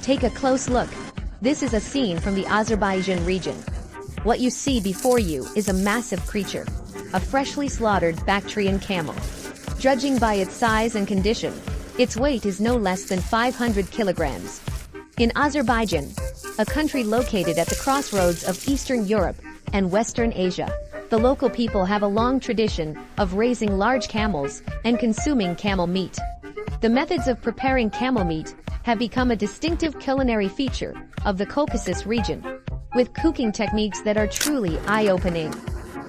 Take a close look. This is a scene from the Azerbaijan region. What you see before you is a massive creature, a freshly slaughtered Bactrian camel. Judging by its size and condition, its weight is no less than 500 kilograms. In Azerbaijan, a country located at the crossroads of Eastern Europe and Western Asia, the local people have a long tradition of raising large camels and consuming camel meat. The methods of preparing camel meat have become a distinctive culinary feature of the Caucasus region, with cooking techniques that are truly eye-opening.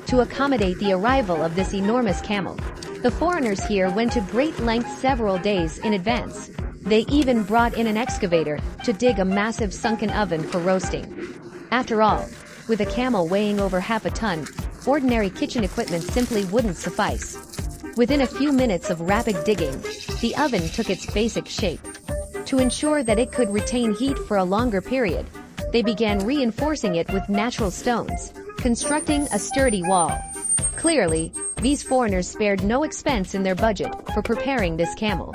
To accommodate the arrival of this enormous camel, the foreigners here went to great lengths several days in advance. They even brought in an excavator to dig a massive sunken oven for roasting. After all, with a camel weighing over half a ton, ordinary kitchen equipment simply wouldn't suffice. Within a few minutes of rapid digging, the oven took its basic shape. To ensure that it could retain heat for a longer period, they began reinforcing it with natural stones, constructing a sturdy wall. Clearly, these foreigners spared no expense in their budget for preparing this camel.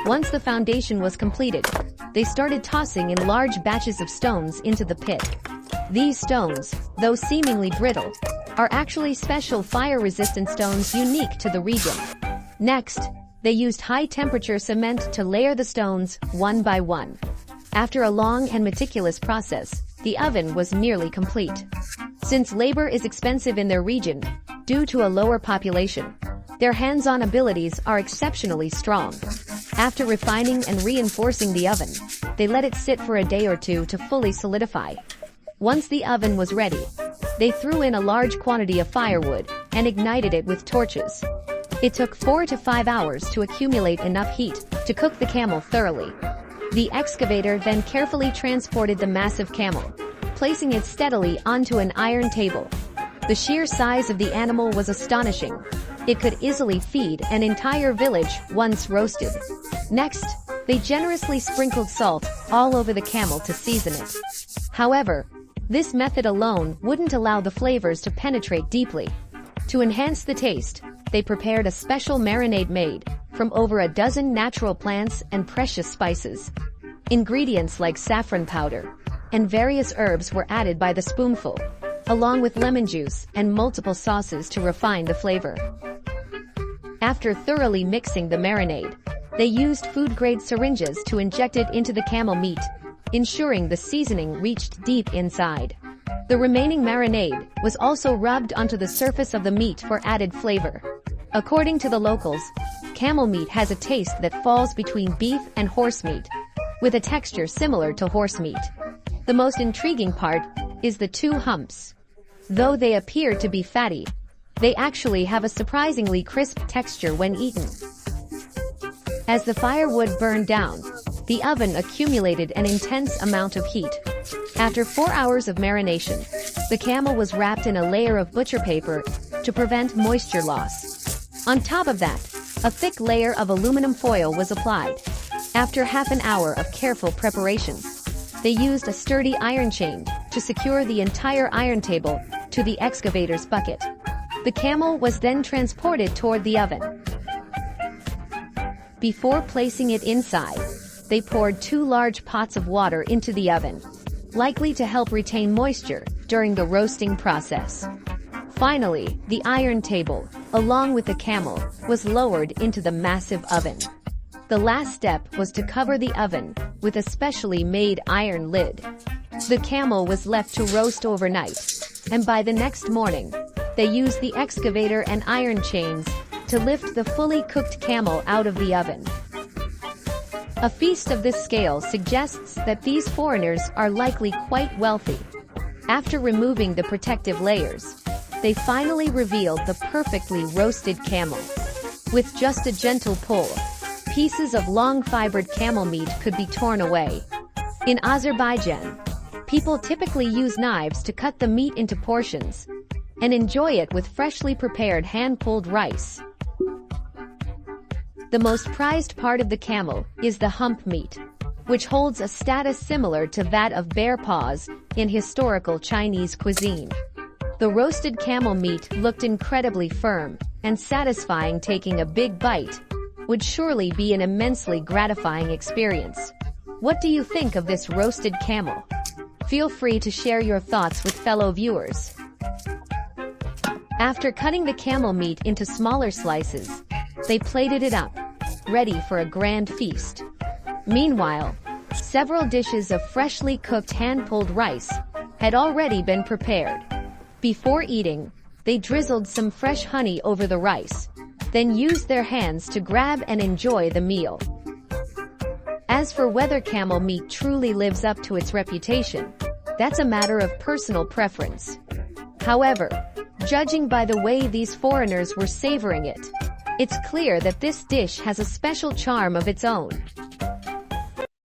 Once the foundation was completed, they started tossing in large batches of stones into the pit. These stones, though seemingly brittle, are actually special fire-resistant stones unique to the region. Next, they used high-temperature cement to layer the stones one by one. After a long and meticulous process, the oven was nearly complete. Since labor is expensive in their region, due to a lower population, their hands-on abilities are exceptionally strong. After refining and reinforcing the oven, they let it sit for a day or two to fully solidify. Once the oven was ready, they threw in a large quantity of firewood and ignited it with torches. It took 4 to 5 hours to accumulate enough heat to cook the camel thoroughly. The excavator then carefully transported the massive camel, placing it steadily onto an iron table. The sheer size of the animal was astonishing. It could easily feed an entire village once roasted. Next, they generously sprinkled salt all over the camel to season it. However, this method alone wouldn't allow the flavors to penetrate deeply. To enhance the taste, they prepared a special marinade made from over a dozen natural plants and precious spices. Ingredients like saffron powder and various herbs were added by the spoonful, along with lemon juice and multiple sauces to refine the flavor. After thoroughly mixing the marinade, they used food-grade syringes to inject it into the camel meat, ensuring the seasoning reached deep inside. The remaining marinade was also rubbed onto the surface of the meat for added flavor. According to the locals, camel meat has a taste that falls between beef and horse meat, with a texture similar to horse meat. The most intriguing part is the two humps. Though they appear to be fatty, they actually have a surprisingly crisp texture when eaten. As the firewood burned down, the oven accumulated an intense amount of heat. After 4 hours of marination, the camel was wrapped in a layer of butcher paper to prevent moisture loss. On top of that, a thick layer of aluminum foil was applied. After half an hour of careful preparation, they used a sturdy iron chain to secure the entire iron table to the excavator's bucket. The camel was then transported toward the oven. Before placing it inside, they poured 2 large pots of water into the oven, likely to help retain moisture during the roasting process. Finally, the iron table, along with the camel, was lowered into the massive oven. The last step was to cover the oven with a specially made iron lid. The camel was left to roast overnight, and by the next morning, they used the excavator and iron chains to lift the fully cooked camel out of the oven. A feast of this scale suggests that these foreigners are likely quite wealthy. After removing the protective layers, they finally revealed the perfectly roasted camel. With just a gentle pull, pieces of long-fibered camel meat could be torn away. In Azerbaijan, people typically use knives to cut the meat into portions and enjoy it with freshly prepared hand-pulled rice. The most prized part of the camel is the hump meat, which holds a status similar to that of bear paws in historical Chinese cuisine. The roasted camel meat looked incredibly firm and satisfying. Taking a big bite would surely be an immensely gratifying experience. What do you think of this roasted camel? Feel free to share your thoughts with fellow viewers. After cutting the camel meat into smaller slices, they plated it up, ready for a grand feast. Meanwhile, several dishes of freshly cooked hand-pulled rice had already been prepared. Before eating, they drizzled some fresh honey over the rice, then used their hands to grab and enjoy the meal. As for whether camel meat truly lives up to its reputation, that's a matter of personal preference. However, judging by the way these foreigners were savoring it, it's clear that this dish has a special charm of its own.